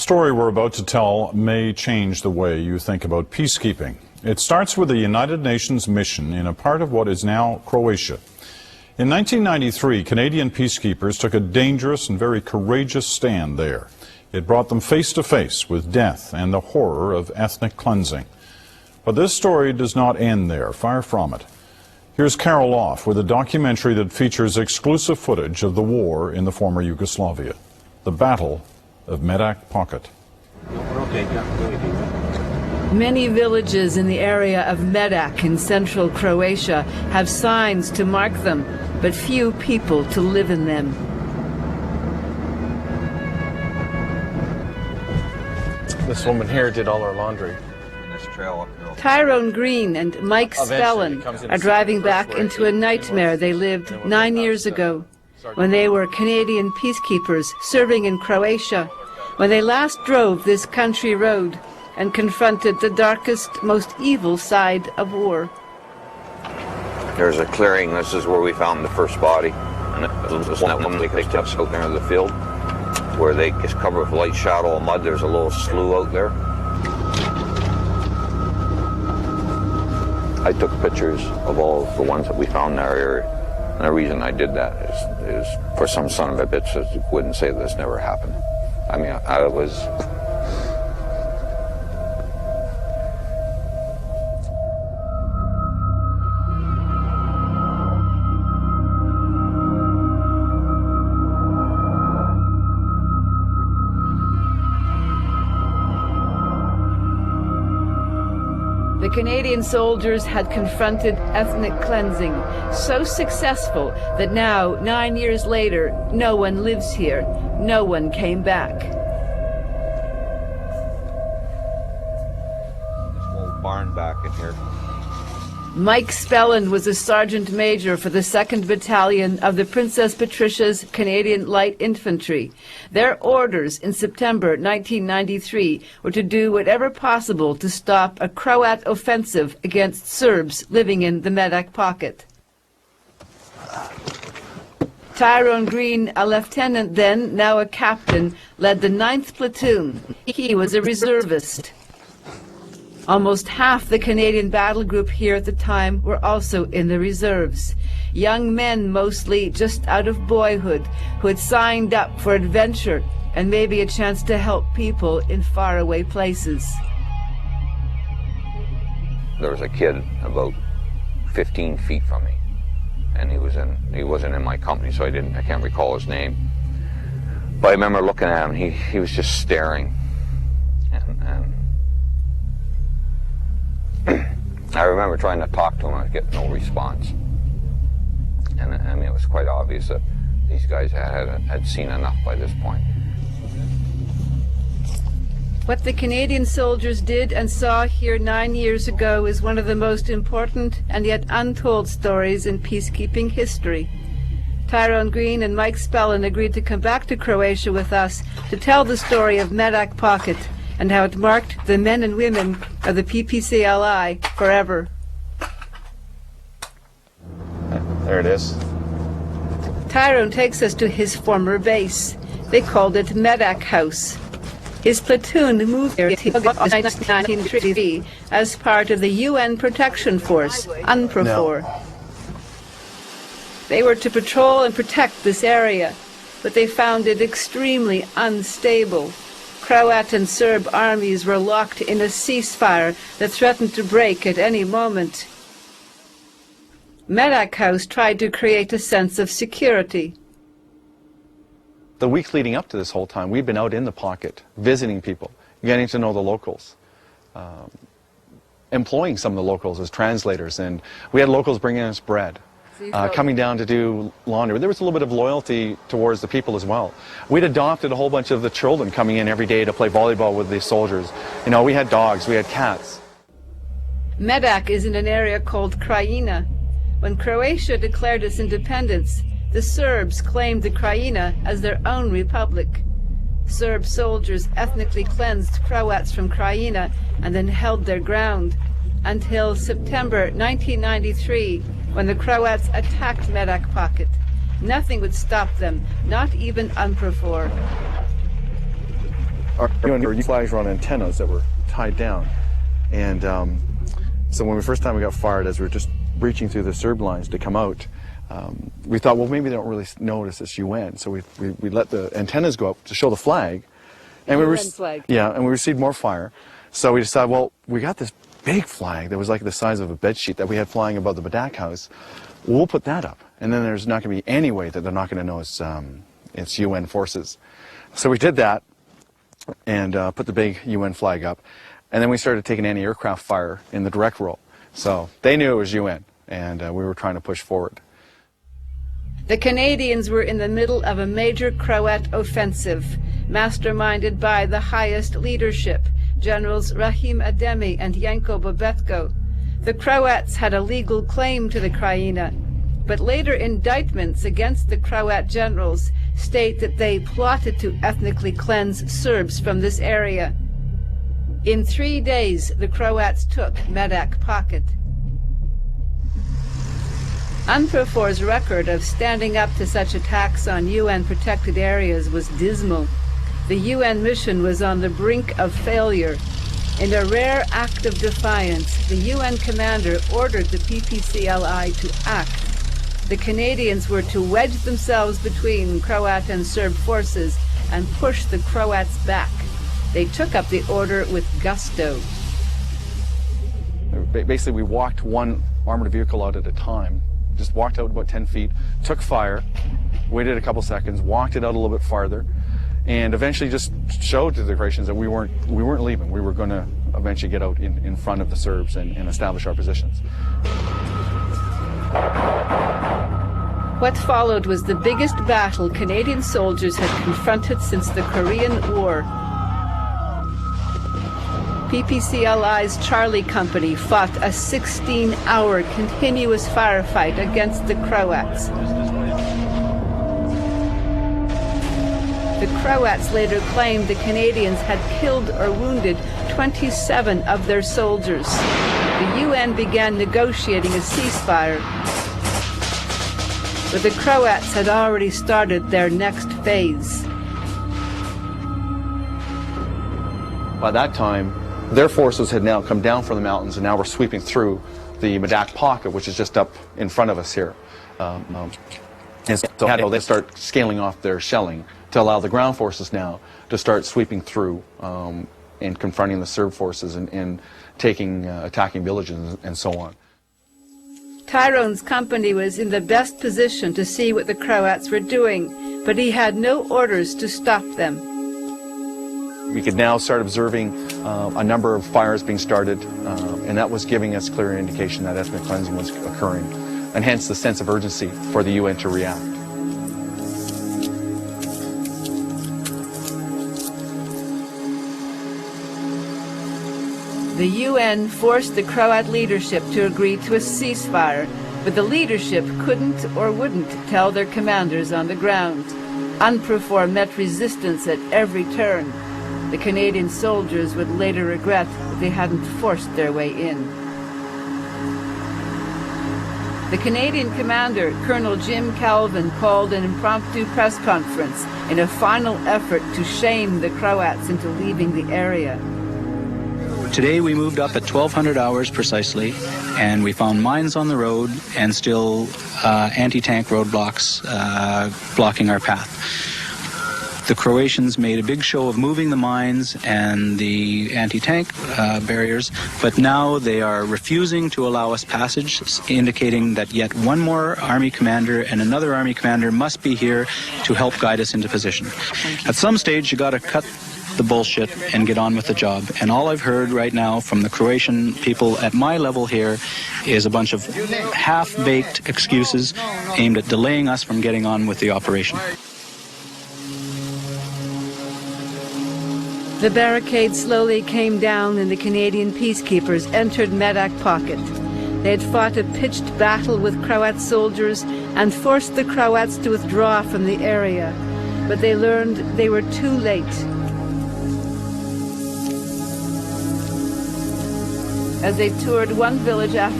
The story we're about to tell may change the way you think about peacekeeping. It starts with a United Nations mission in a part of what is now Croatia. In 1993, Canadian peacekeepers took a dangerous and very courageous stand there. It brought them face to face with death and the horror of ethnic cleansing. But this story does not end there, far from it. Here's Carol Off with a documentary that features exclusive footage of the war in the former Yugoslavia, the Battle of Medak Pocket. Many villages in the area of Medak in central Croatia have signs to mark them, but few people to live in them. This woman here did all our laundry. Tyrone Green and Mike Spellin are driving back into a nightmare they lived 9 years ago when they were Canadian peacekeepers serving in Croatia, when they last drove this country road and confronted the darkest, most evil side of war. There's a clearing. This is where we found the first body. And it was one of them they picked up out there in the field where they just covered with light shadow of mud. There's a little slough out there. I took pictures of all the ones that we found in our area. And the reason I did that is for some son of a bitch that wouldn't say this never happened. I mean, I was... The Canadian soldiers had confronted ethnic cleansing, so successful that now, 9 years later, no one lives here. No one came back. This old barn back in here. Mike Spellin was a sergeant major for the 2nd Battalion of the Princess Patricia's Canadian Light Infantry. Their orders in September 1993 were to do whatever possible to stop a Croat offensive against Serbs living in the Medak Pocket. Tyrone Green, a lieutenant then, now a captain, led the 9th Platoon. He was a reservist. Almost half the Canadian battle group here at the time were also in the reserves. Young men, mostly just out of boyhood, who had signed up for adventure and maybe a chance to help people in faraway places. There was a kid about 15 feet from me, and he wasn't in my company, so I can't recall his name. But I remember looking at him, he was just staring, and I remember trying to talk to him, I get no response. And I mean, it was quite obvious that these guys had seen enough by this point. What the Canadian soldiers did and saw here 9 years ago is one of the most important and yet untold stories in peacekeeping history. Tyrone Green and Mike Spellin agreed to come back to Croatia with us to tell the story of Medak Pocket and how it marked the men and women of the PPCLI forever. There it is. Tyrone takes us to his former base. They called it Medak House. His platoon moved there in 1993 as part of the UN Protection Force, UNPROFOR. No. They were to patrol and protect this area, but they found it extremely unstable. Croat and Serb armies were locked in a ceasefire that threatened to break at any moment. Medak House tried to create a sense of security. The weeks leading up to this whole time, we'd been out in the pocket, visiting people, getting to know the locals, employing some of the locals as translators, and we had locals bringing us bread. Coming down to do laundry. There was a little bit of loyalty towards the people as well. We'd adopted a whole bunch of the children coming in every day to play volleyball with the soldiers. You know, we had dogs, we had cats. Medak is in an area called Krajina. When Croatia declared its independence, the Serbs claimed the Krajina as their own republic. Serb soldiers ethnically cleansed Croats from Krajina and then held their ground until September 1993, when the Croats attacked Medak Pocket. Nothing would stop them, not even UNPROFOR. our UN flags were on antennas that were tied down. And so when the first time we got fired, as we were just breaching through the Serb lines to come out, we thought, well, maybe they don't really notice it's UN. So we let the antennas go up to show the flag. And UN flag. Yeah, and we received more fire. So we decided, well, we got this big flag that was like the size of a bedsheet that we had flying above the Medak house. We'll put that up. And then there's not going to be any way that they're not going to know it's UN forces. So we did that and put the big UN flag up. And then we started taking anti-aircraft fire in the direct roll. So they knew it was UN, and we were trying to push forward. The Canadians were in the middle of a major Croat offensive, masterminded by the highest leadership, Generals Rahim Ademi and Janko Bobetko. The Croats had a legal claim to the Krajina, but later indictments against the Croat generals state that they plotted to ethnically cleanse Serbs from this area. In 3 days, the Croats took Medak Pocket. UNPROFOR's record of standing up to such attacks on UN-protected areas was dismal. The UN mission was on the brink of failure. In a rare act of defiance, the UN commander ordered the PPCLI to act. The Canadians were to wedge themselves between Croat and Serb forces and push the Croats back. They took up the order with gusto. Basically, we walked one armored vehicle out at a time. Just walked out about 10 feet, took fire, waited a couple seconds, walked it out a little bit farther, and eventually just showed to the Croatians that we weren't leaving. We were going to eventually get out in front of the Serbs and establish our positions. What followed was the biggest battle Canadian soldiers had confronted since the Korean War. PPCLI's Charlie Company fought a 16-hour continuous firefight against the Croats. The Croats later claimed the Canadians had killed or wounded 27 of their soldiers. The UN began negotiating a ceasefire, but the Croats had already started their next phase. By that time, their forces had now come down from the mountains and now were sweeping through the Medak Pocket, which is just up in front of us here. And so they start scaling off their shelling to allow the ground forces now to start sweeping through and confronting the Serb forces and attacking villages and so on. Tyrone's company was in the best position to see what the Croats were doing, but he had no orders to stop them. We could now start observing a number of fires being started, and that was giving us clear indication that ethnic cleansing was occurring, and hence the sense of urgency for the UN to react. The UN forced the Croat leadership to agree to a ceasefire, but the leadership couldn't or wouldn't tell their commanders on the ground. UNPROFOR met resistance at every turn. The Canadian soldiers would later regret that they hadn't forced their way in. The Canadian commander, Colonel Jim Calvin, called an impromptu press conference in a final effort to shame the Croats into leaving the area. Today we moved up at 1200 hours precisely, and we found mines on the road and still anti-tank roadblocks blocking our path. The Croatians made a big show of moving the mines and the anti-tank barriers, but now they are refusing to allow us passage, indicating that yet one more army commander and another army commander must be here to help guide us into position. At some stage, you got to cut the bullshit and get on with the job. And all I've heard right now from the Croatian people at my level here is a bunch of half-baked excuses aimed at delaying us from getting on with the operation. The barricade slowly came down and the Canadian peacekeepers entered Medak Pocket. They had fought a pitched battle with Croat soldiers and forced the Croats to withdraw from the area. But they learned they were too late. As they toured one village after